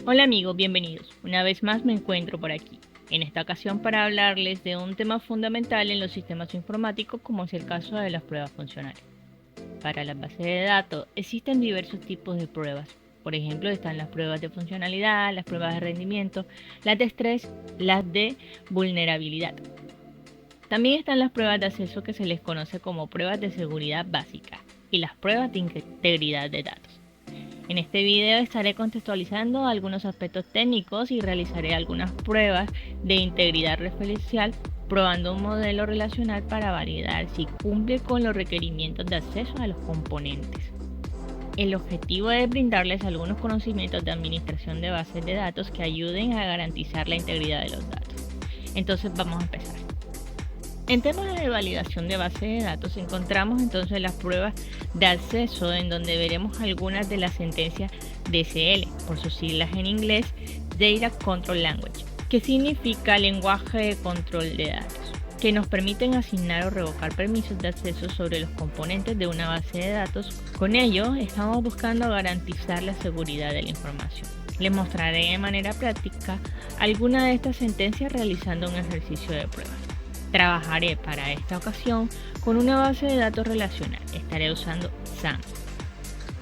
Hola amigos, bienvenidos. Una vez más me encuentro por aquí. En esta ocasión para hablarles de un tema fundamental en los sistemas informáticos como es el caso de las pruebas funcionales. Para las bases de datos existen diversos tipos de pruebas. Por ejemplo, están las pruebas de funcionalidad, las pruebas de rendimiento, las de estrés, las de vulnerabilidad. También están las pruebas de acceso que se les conoce como pruebas de seguridad básica y las pruebas de integridad de datos. En este video estaré contextualizando algunos aspectos técnicos y realizaré algunas pruebas de integridad referencial probando un modelo relacional para validar si cumple con los requerimientos de acceso a los componentes. El objetivo es brindarles algunos conocimientos de administración de bases de datos que ayuden a garantizar la integridad de los datos. Entonces vamos a empezar. En temas de validación de base de datos encontramos entonces las pruebas de acceso en donde veremos algunas de las sentencias DCL, por sus siglas en inglés, Data Control Language, que significa lenguaje de control de datos, que nos permiten asignar o revocar permisos de acceso sobre los componentes de una base de datos. Con ello estamos buscando garantizar la seguridad de la información. Les mostraré de manera práctica algunas de estas sentencias realizando un ejercicio de prueba. Trabajaré para esta ocasión con una base de datos relacional. Estaré usando SAM,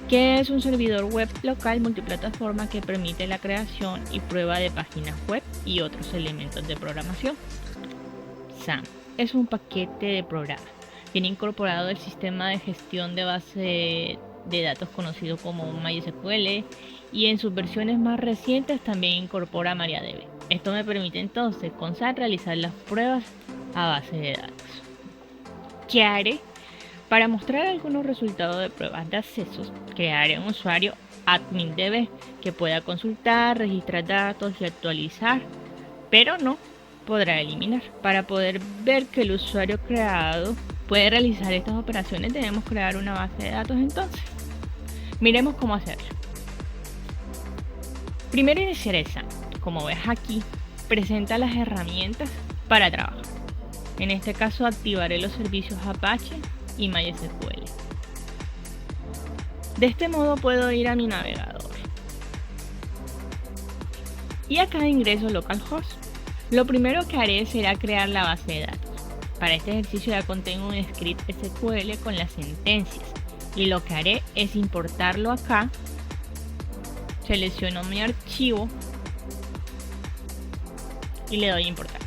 que es un servidor web local multiplataforma que permite la creación y prueba de páginas web y otros elementos de programación. SAM es un paquete de programa. Tiene incorporado el sistema de gestión de base de datos conocido como MySQL y en sus versiones más recientes también incorpora MariaDB. Esto me permite entonces con SAM realizar las pruebas a base de datos. ¿Qué haré? Para mostrar algunos resultados de pruebas de accesos, crearé un usuario admin.db que pueda consultar, registrar datos y actualizar, pero no podrá eliminar. Para poder ver que el usuario creado puede realizar estas operaciones, debemos crear una base de datos entonces. Miremos cómo hacerlo. Primero iniciaré SAM. Como ves aquí, presenta las herramientas para trabajar. En este caso activaré los servicios Apache y MySQL. De este modo puedo ir a mi navegador. Y acá ingreso localhost. Lo primero que haré será crear la base de datos. Para este ejercicio ya contengo un script SQL con las sentencias. Y lo que haré es importarlo acá. Selecciono mi archivo y le doy a importar.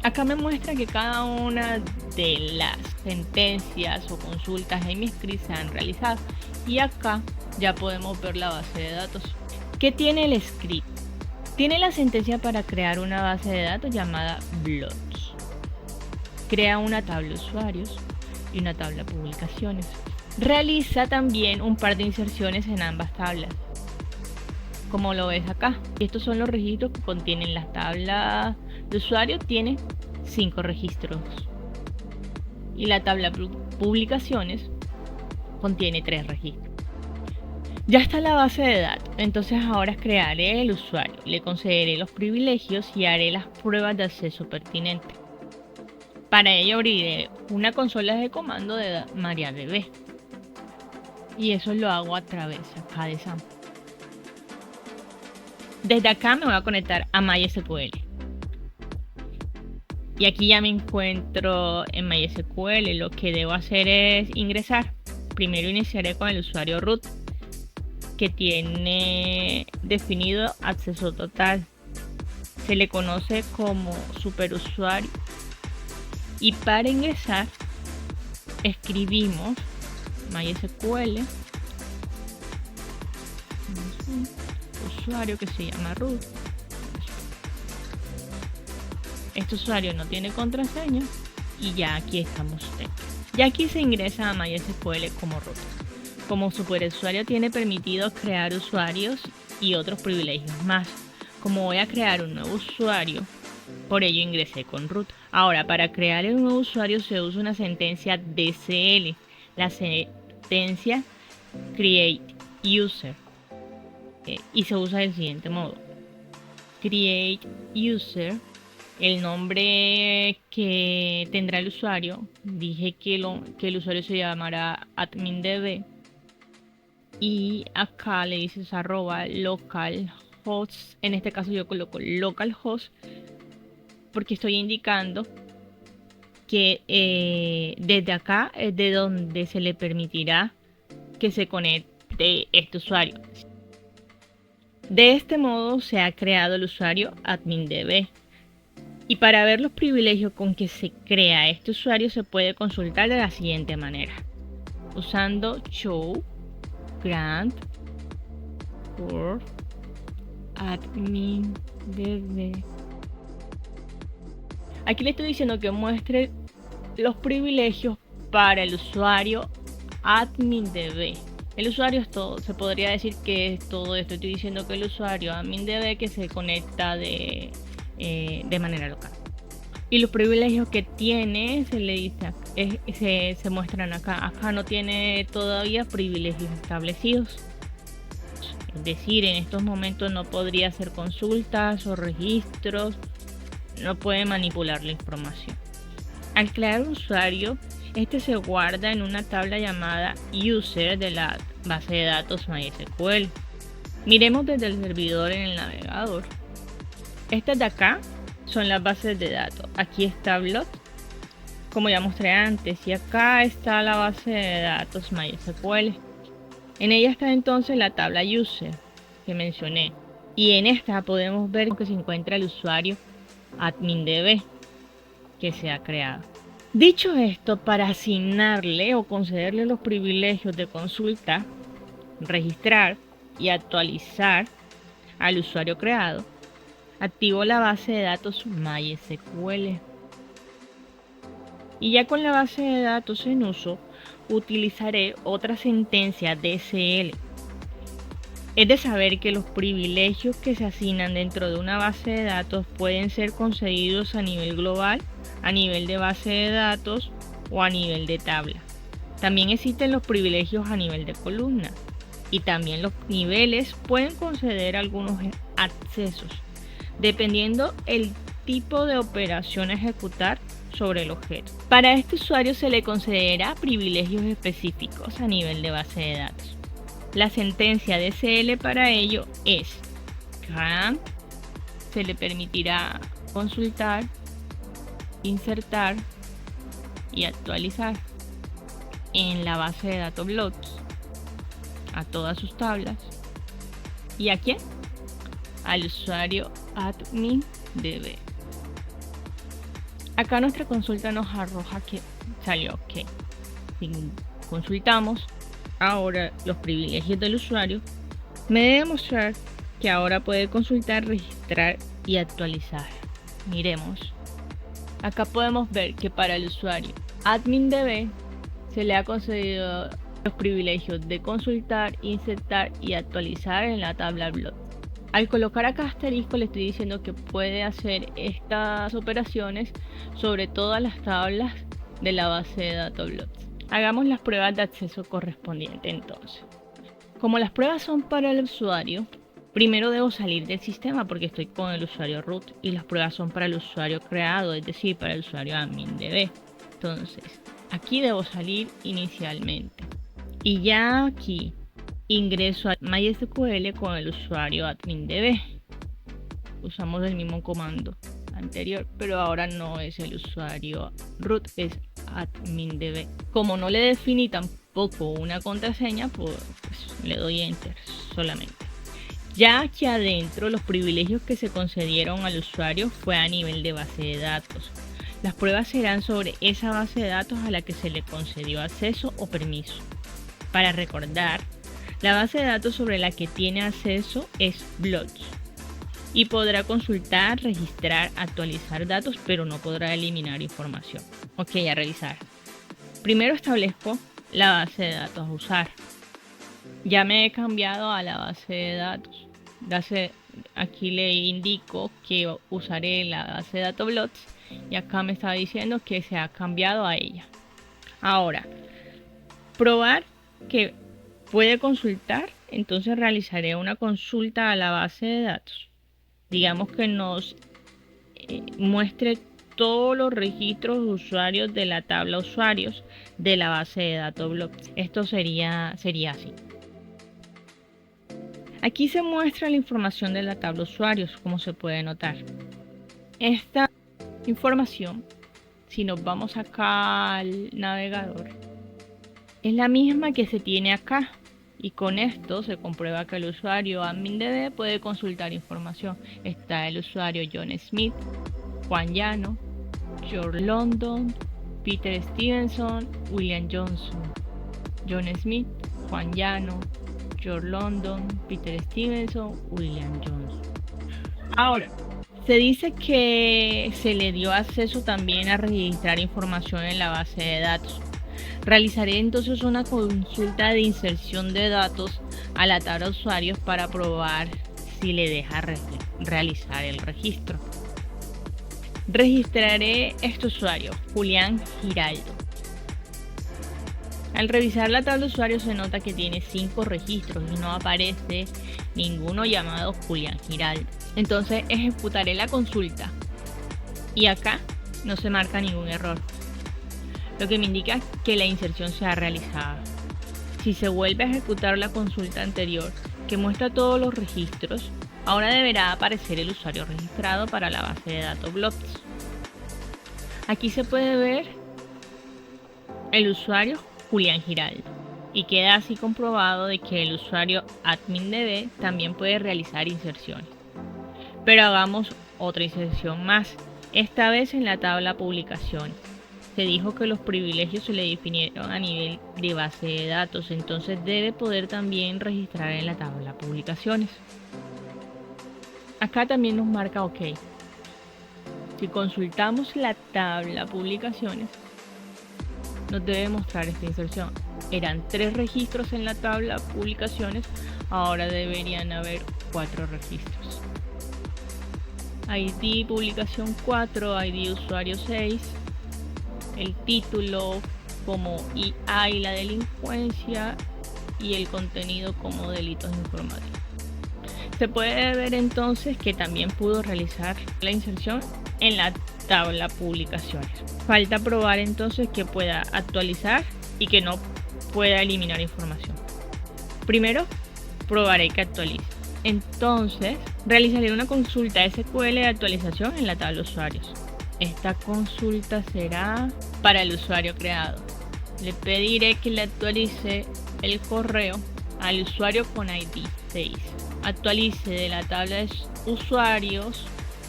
Acá me muestra que cada una de las sentencias o consultas en mi script se han realizado y acá ya podemos ver la base de datos. ¿Qué tiene el script? Tiene la sentencia para crear una base de datos llamada blocks. Crea una tabla usuarios y una tabla publicaciones. Realiza también un par de inserciones en ambas tablas, como lo ves acá. Estos son los registros que contienen las tablas de usuario, tiene 5 registros y la tabla publicaciones contiene 3 registros. Ya está la base de datos, entonces ahora crearé el usuario, le concederé los privilegios y haré las pruebas de acceso pertinentes. Para ello abriré una consola de comando de MariaDB y eso lo hago a través acá de SAM. Desde acá me voy a conectar a MySQL. Y aquí ya me encuentro en MySQL. Lo que debo hacer es ingresar. Primero iniciaré con el usuario root, que tiene definido acceso total. Se le conoce como superusuario. Y para ingresar, escribimos MySQL, usuario que se llama root. Este usuario no tiene contraseña y ya aquí estamos dentro. Ya aquí se ingresa a MySQL como root. Como superusuario tiene permitido crear usuarios y otros privilegios más. Como voy a crear un nuevo usuario, por ello ingresé con root. Ahora, para crear un nuevo usuario se usa una sentencia DCL, la sentencia create user, y se usa del siguiente modo: create user, el nombre que tendrá el usuario, dije que el usuario se llamará admin.db, y acá le dices arroba localhost. En este caso yo coloco localhost porque estoy indicando que desde acá es de donde se le permitirá que se conecte este usuario. De este modo se ha creado el usuario admindb. Y para ver los privilegios con que se crea este usuario se puede consultar de la siguiente manera. Usando show grant for admindb. Aquí le estoy diciendo que muestre los privilegios para el usuario admindb. El usuario es todo, se podría decir que es todo esto. Estoy diciendo que el usuario admindb que se conecta de manera local. Y los privilegios que tiene se le dice, se muestran acá. Acá no tiene todavía privilegios establecidos. Es decir, en estos momentos no podría hacer consultas o registros, no puede manipular la información. Al crear un usuario, este se guarda en una tabla llamada user de la base de datos MySQL. Miremos desde el servidor en el navegador. Estas de acá son las bases de datos. Aquí está Blood, como ya mostré antes, y acá está la base de datos MySQL. En ella está entonces la tabla user que mencioné, y en esta podemos ver que se encuentra el usuario admindb que se ha creado. Dicho esto, para asignarle o concederle los privilegios de consulta, registrar y actualizar al usuario creado, activo la base de datos MySQL. Y ya con la base de datos en uso, utilizaré otra sentencia DSL. Es de saber que los privilegios que se asignan dentro de una base de datos pueden ser concedidos a nivel global, a nivel de base de datos o a nivel de tabla. También existen los privilegios a nivel de columna y también los niveles pueden conceder algunos accesos, dependiendo el tipo de operación a ejecutar sobre el objeto. Para este usuario se le concederá privilegios específicos a nivel de base de datos. La sentencia DSL para ello es grant, se le permitirá consultar, insertar y actualizar en la base de datos blocks a todas sus tablas. ¿Y a quién? Al usuario admindb. Acá nuestra consulta nos arroja que salió OK. Si consultamos ahora los privilegios del usuario, me debe mostrar que ahora puede consultar, registrar y actualizar. Miremos. Acá podemos ver que para el usuario admindb se le ha concedido los privilegios de consultar, insertar y actualizar en la tabla blog. Al colocar acá asterisco le estoy diciendo que puede hacer estas operaciones sobre todas las tablas de la base de datos blog. Hagamos las pruebas de acceso correspondientes entonces. Como las pruebas son para el usuario, primero debo salir del sistema porque estoy con el usuario root y las pruebas son para el usuario creado, es decir, para el usuario admindb. Entonces, aquí debo salir inicialmente. Y ya aquí ingreso a MySQL con el usuario admindb. Usamos el mismo comando anterior, pero ahora no es el usuario root, es admindb. Como no le definí tampoco una contraseña, pues le doy enter solamente. Ya aquí adentro los privilegios que se concedieron al usuario fue a nivel de base de datos. Las pruebas serán sobre esa base de datos a la que se le concedió acceso o permiso. Para recordar, la base de datos sobre la que tiene acceso es Bloods y podrá consultar, registrar, actualizar datos, pero no podrá eliminar información. Ok, a revisar. Primero establezco la base de datos a usar. Ya me he cambiado a la base de datos. Aquí le indico que usaré la base de datos Bloods y acá me está diciendo que se ha cambiado a ella. Ahora, probar que puede consultar, entonces realizaré una consulta a la base de datos. Digamos que nos muestre todos los registros de usuarios de la tabla usuarios de la base de datos Bloods. Esto sería así. Aquí se muestra la información de la tabla usuarios, como se puede notar. Esta información, si nos vamos acá al navegador, es la misma que se tiene acá. Y con esto se comprueba que el usuario AdminDB puede consultar información. Está el usuario John Smith, Juan Llano, George London, Peter Stevenson, William Johnson. John Smith, Juan Llano, George London, Peter Stevenson, William Johnson. Ahora, se dice que se le dio acceso también a registrar información en la base de datos. Realizaré entonces una consulta de inserción de datos a la tabla de usuarios para probar si le deja realizar el registro. Registraré este usuario, Julián Giraldo. Al revisar la tabla de usuarios se nota que tiene 5 registros y no aparece ninguno llamado Julián Giraldo. Entonces ejecutaré la consulta y acá no se marca ningún error, lo que me indica que la inserción se ha realizado. Si se vuelve a ejecutar la consulta anterior, que muestra todos los registros, ahora deberá aparecer el usuario registrado para la base de datos Blobs. Aquí se puede ver el usuario Julián Giraldo y queda así comprobado de que el usuario AdminDB también puede realizar inserciones. Pero hagamos otra inserción más, esta vez en la tabla publicaciones. Se dijo que los privilegios se le definieron a nivel de base de datos, entonces debe poder también registrar en la tabla publicaciones. Acá también nos marca OK. Si consultamos la tabla publicaciones, nos debe mostrar esta inserción. Eran 3 registros en la tabla publicaciones, ahora deberían haber 4 registros. ID publicación 4, ID usuario 6, el título como IA y la delincuencia y el contenido como delitos informáticos. Se puede ver entonces que también pudo realizar la inserción en la tabla publicaciones. Falta probar entonces que pueda actualizar y que no pueda eliminar información. Primero, probaré que actualice. Entonces, realizaré una consulta SQL de actualización en la tabla usuarios. Esta consulta será para el usuario creado. Le pediré que le actualice el correo al usuario con ID 6. Actualice de la tabla de usuarios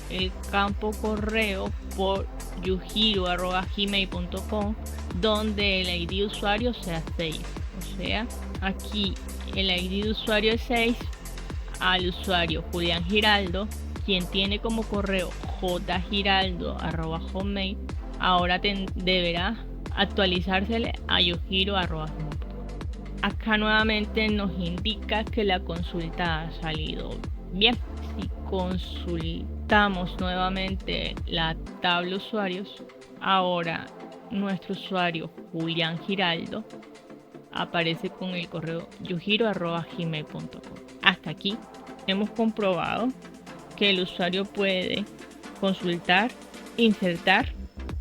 el campo correo por yujiro@gmail.com donde el ID usuario sea 6. O sea, aquí el ID de usuario es 6 al usuario Julián Giraldo, quien tiene como correo jgiraldo@hotmail, ahora deberá actualizársele a yujiro@hotmail. Acá nuevamente nos indica que la consulta ha salido bien. Si consultamos nuevamente la tabla usuarios, ahora nuestro usuario Julián Giraldo aparece con el correo yujiro@gmail.com. Hasta aquí hemos comprobado que el usuario puede consultar, insertar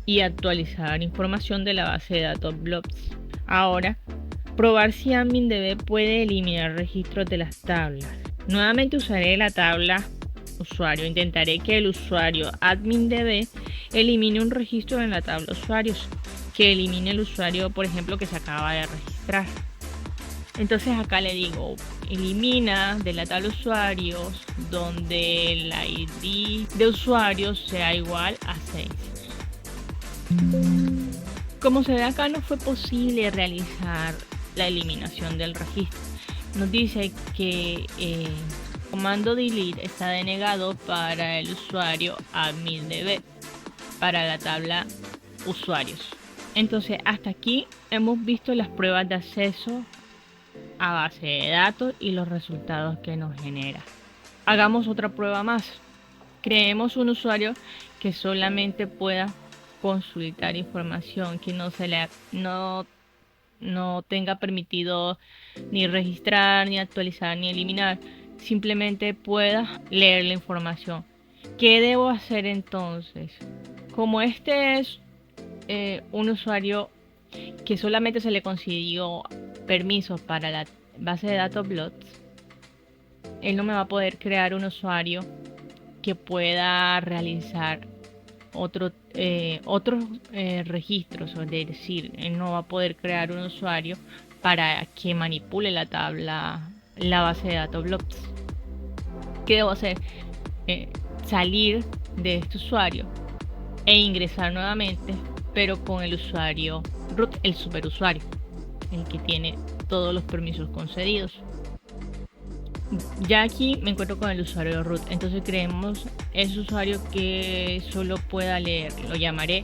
y actualizar información de la base de datos Blobs. Ahora, probar si AdminDB puede eliminar registros de las tablas. Nuevamente usaré la tabla usuario. Intentaré que el usuario AdminDB elimine un registro en la tabla usuarios, que elimine el usuario, por ejemplo, que se acaba de registrar. Entonces acá le digo, elimina de la tabla usuarios donde el ID de usuario sea igual a 6. Como se ve acá, no fue posible realizar la eliminación del registro. Nos dice que el comando delete está denegado para el usuario AdminDB, para la tabla usuarios. Entonces hasta aquí hemos visto las pruebas de acceso a base de datos y los resultados que nos genera. Hagamos otra prueba más. Creemos un usuario que solamente pueda consultar información, que no tenga permitido ni registrar, ni actualizar, ni eliminar. Simplemente pueda leer la información. ¿Qué debo hacer entonces? Como este es un usuario que solamente se le concedió permisos para la base de datos Blobs, él no me va a poder crear un usuario que pueda realizar otros registros, es decir, él no va a poder crear un usuario para que manipule la base de datos blocks. ¿Qué debo hacer? Salir de este usuario e ingresar nuevamente, pero con el usuario root, el superusuario, el que tiene todos los permisos concedidos. Ya aquí me encuentro con el usuario root, entonces creemos ese usuario que solo pueda leer, lo llamaré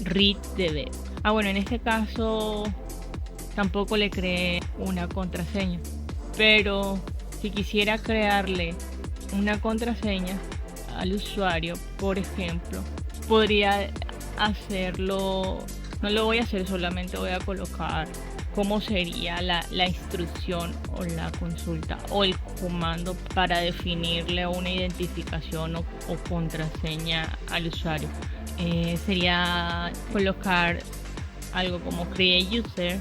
readdb. Bueno, en este caso tampoco le creé una contraseña, pero si quisiera crearle una contraseña al usuario, por ejemplo, podría hacerlo. No lo voy a hacer, solamente voy a colocar cómo sería la instrucción o la consulta o el comando para definirle una identificación o contraseña al usuario. Sería colocar algo como create user,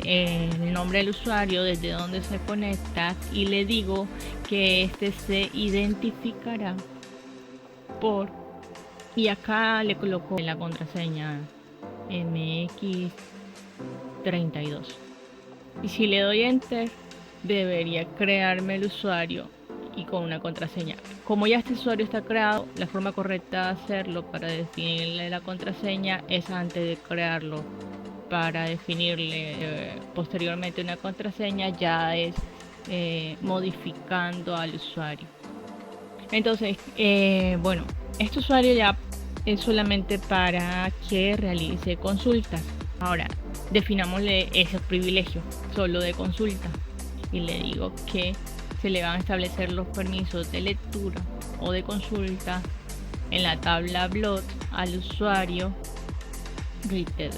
el nombre del usuario, desde donde se conecta, y le digo que este se identificará por, y acá le coloco la contraseña MX32, y si le doy enter debería crearme el usuario y con una contraseña. Como ya este usuario está creado, la forma correcta de hacerlo para definirle la contraseña es antes de crearlo. Para definirle posteriormente una contraseña ya es modificando al usuario. Entonces, bueno, este usuario ya es solamente para que realice consultas. Ahora, definámosle esos privilegios solo de consulta y le digo que se le van a establecer los permisos de lectura o de consulta en la tabla blot al usuario readdb.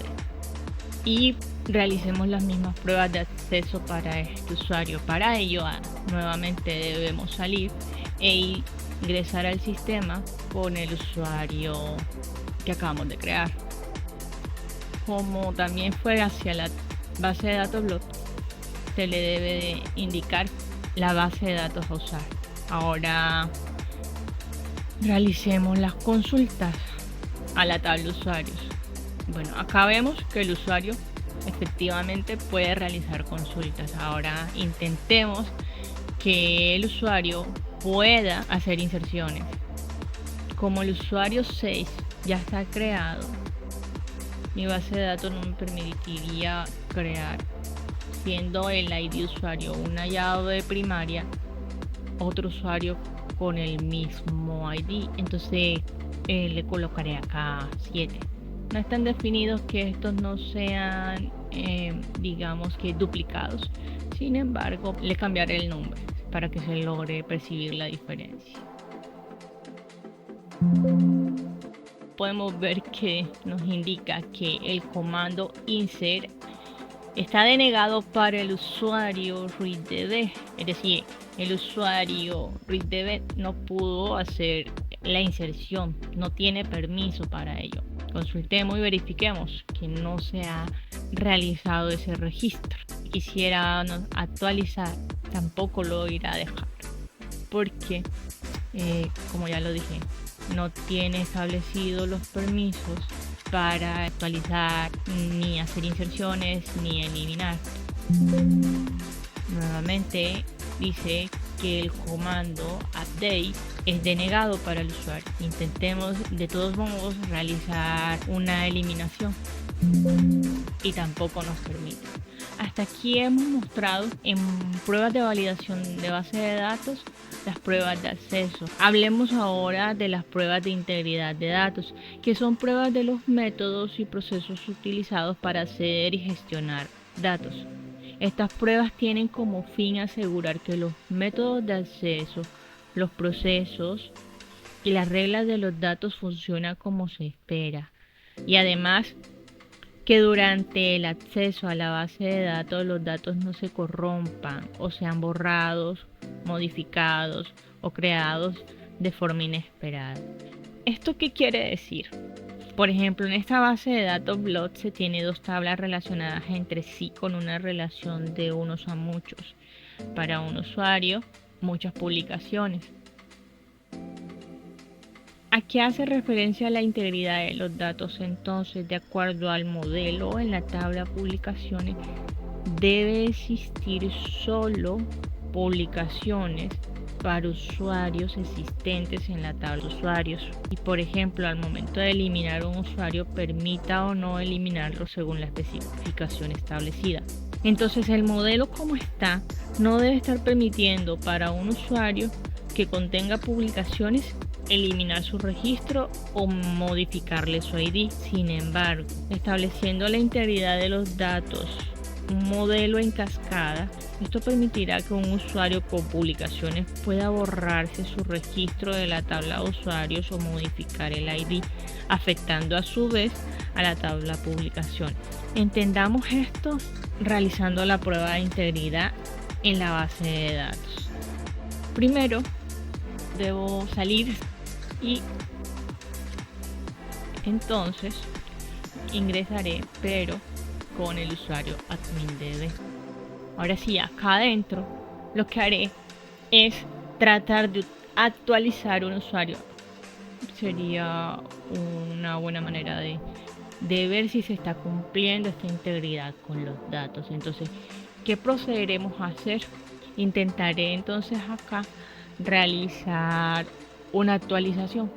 Y realicemos las mismas pruebas de acceso para este usuario. Para ello, nuevamente debemos salir e ingresar al sistema con el usuario que acabamos de crear. Como también fue hacia la base de datos blot, se le debe de indicar la base de datos a usar. Ahora realicemos las consultas a la tabla de usuarios. Bueno, acá vemos que el usuario efectivamente puede realizar consultas. Ahora intentemos que el usuario pueda hacer inserciones. Como el usuario 6 ya está creado, mi base de datos no me permitiría crear, siendo el ID usuario una llave primaria, otro usuario con el mismo ID. Entonces le colocaré acá 7. No están definidos que estos no sean, digamos que duplicados. Sin embargo, le cambiaré el nombre para que se logre percibir la diferencia. Podemos ver que nos indica que el comando insert está denegado para el usuario readdb, es decir, el usuario readdb no pudo hacer la inserción, no tiene permiso para ello. Consultemos y verifiquemos que no se ha realizado ese registro. Quisiera actualizar, tampoco lo irá a dejar, porque como ya lo dije, no tiene establecidos los permisos para actualizar, ni hacer inserciones, ni eliminar. Nuevamente dice que el comando update es denegado para el usuario. Intentemos de todos modos realizar una eliminación y tampoco nos permite. Hasta aquí hemos mostrado en pruebas de validación de base de datos las pruebas de acceso. Hablemos ahora de las pruebas de integridad de datos, que son pruebas de los métodos y procesos utilizados para acceder y gestionar datos. Estas pruebas tienen como fin asegurar que los métodos de acceso, los procesos y las reglas de los datos funcionan como se espera. Y además, que durante el acceso a la base de datos los datos no se corrompan o sean borrados, modificados o creados de forma inesperada. ¿Esto qué quiere decir? Por ejemplo, en esta base de datos blot se tiene dos tablas relacionadas entre sí con una relación de unos a muchos. Para un usuario muchas publicaciones. ¿A qué hace referencia la integridad de los datos? Entonces, de acuerdo al modelo en la tabla publicaciones, debe existir solo publicaciones para usuarios existentes en la tabla de usuarios. Y por ejemplo, al momento de eliminar un usuario, permita o no eliminarlo según la especificación establecida. Entonces, el modelo como está no debe estar permitiendo para un usuario que contenga publicaciones eliminar su registro o modificarle su ID. Sin embargo, estableciendo la integridad de los datos, un modelo en cascada, esto permitirá que un usuario con publicaciones pueda borrarse su registro de la tabla de usuarios o modificar el ID, afectando a su vez a la tabla publicaciones. Entendamos esto realizando la prueba de integridad en la base de datos. Primero, debo salir y entonces ingresaré, pero con el usuario admin.db. Ahora sí, acá adentro lo que haré es tratar de actualizar un usuario. Sería una buena manera de ver si se está cumpliendo esta integridad con los datos. Entonces, ¿qué procederemos a hacer? Intentaré entonces acá realizar una actualización.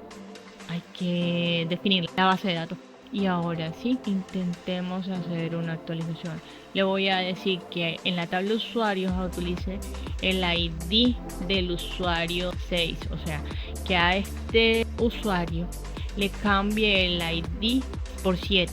Hay que definir la base de datos. Y ahora sí, intentemos hacer una actualización. Le voy a decir que en la tabla de usuarios utilice el ID del usuario 6. O sea, que a este usuario le cambie el ID por 7.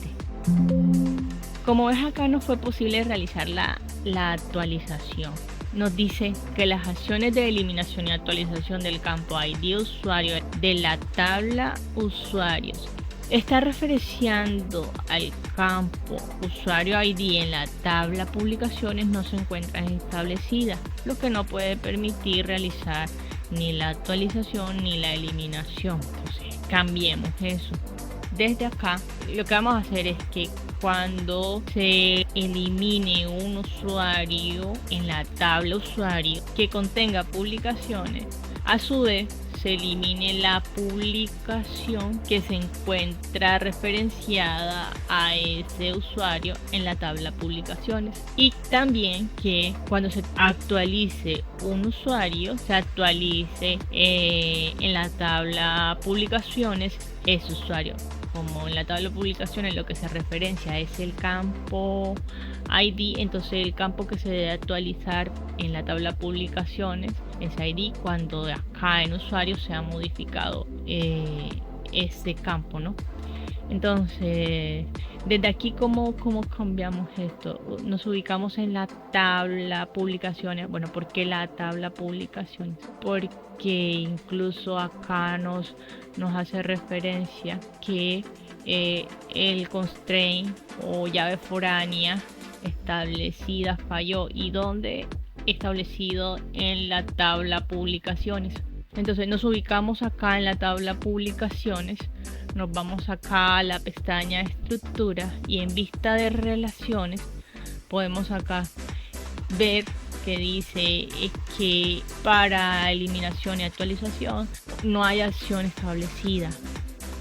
Como ves, acá no fue posible realizar la actualización. Nos dice que las acciones de eliminación y actualización del campo ID usuario de la tabla usuarios está referenciando al campo usuario ID en la tabla publicaciones no se encuentran establecidas, lo que no puede permitir realizar ni la actualización ni la eliminación. Entonces, cambiemos eso. Desde acá, lo que vamos a hacer es que cuando se elimine un usuario en la tabla usuario que contenga publicaciones, a su vez se elimine la publicación que se encuentra referenciada a ese usuario en la tabla publicaciones, y también que cuando se actualice un usuario se actualice en la tabla publicaciones ese usuario. Como en la tabla de publicaciones lo que se referencia es el campo ID, entonces el campo que se debe actualizar en la tabla de publicaciones es ID cuando acá en usuario se ha modificado ese campo, ¿no? Entonces, desde aquí, ¿cómo cambiamos esto? Nos ubicamos en la tabla publicaciones. Bueno, ¿por qué la tabla publicaciones? Porque incluso acá nos hace referencia que el constraint o llave foránea establecida falló. ¿Y dónde? Establecido en la tabla publicaciones. Entonces nos ubicamos acá en la tabla publicaciones, nos vamos acá a la pestaña estructura y en vista de relaciones podemos acá ver que dice que para eliminación y actualización no hay acción establecida.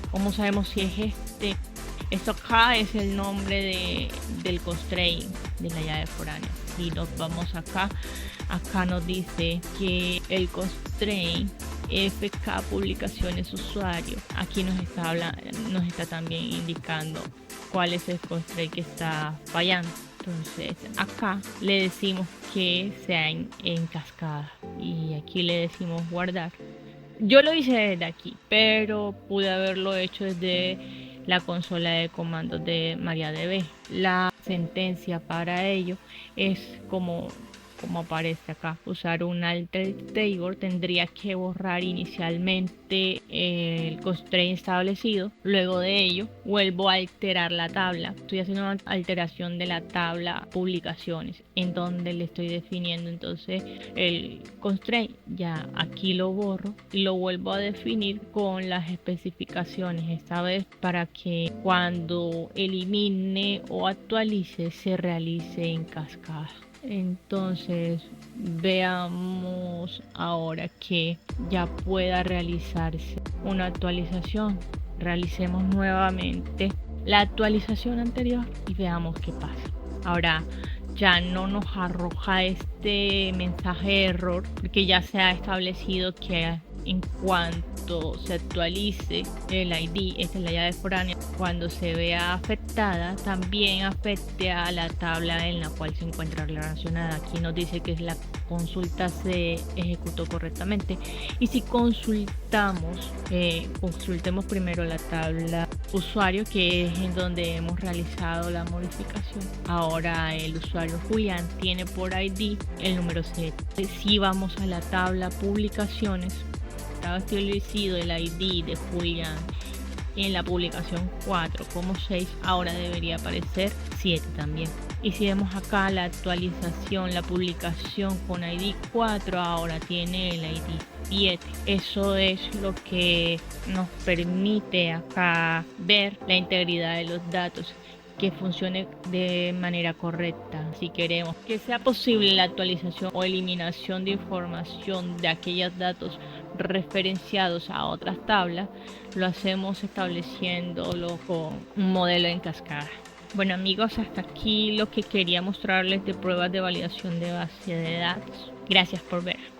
¿Cómo sabemos si es este? Esto acá es el nombre del constraint de la llave foránea. Si nos vamos acá nos dice que el constraint FK publicaciones usuario. Aquí nos está también indicando cuál es el constraint que está fallando. Entonces acá le decimos que sea en cascada y aquí le decimos guardar. Yo lo hice desde aquí, pero pude haberlo hecho desde la consola de comandos de MariaDB. La sentencia para ello es como aparece acá, usar un alter table. Tendría que borrar inicialmente el constraint establecido, luego de ello vuelvo a alterar la tabla. Estoy haciendo una alteración de la tabla publicaciones en donde le estoy definiendo entonces el constraint. Ya aquí lo borro y lo vuelvo a definir con las especificaciones, esta vez para que cuando elimine o actualice se realice en cascada. Entonces Veamos ahora que ya pueda realizarse una actualización. Realicemos nuevamente la actualización anterior y veamos qué pasa. Ahora ya no nos arroja este mensaje de error porque ya se ha establecido que en cuanto se actualice el ID, esta es la llave foránea, cuando se vea afectada, también afecte a la tabla en la cual se encuentra relacionada. Aquí nos dice que la consulta se ejecutó correctamente. Y si consultamos, consultemos primero la tabla usuario, que es en donde hemos realizado la modificación. Ahora el usuario Julián tiene por ID el número 7. Si vamos a la tabla publicaciones, estaba establecido el ID de Julián en la publicación 4 como 6, ahora debería aparecer 7 también. Y si vemos acá la actualización, la publicación con ID 4 ahora tiene el ID 7. Eso es lo que nos permite acá ver la integridad de los datos, que funcione de manera correcta. Si queremos que sea posible la actualización o eliminación de información de aquellos datos referenciados a otras tablas, lo hacemos estableciéndolo con un modelo en cascada. Bueno amigos, hasta aquí lo que quería mostrarles de pruebas de validación de base de datos. Gracias por ver.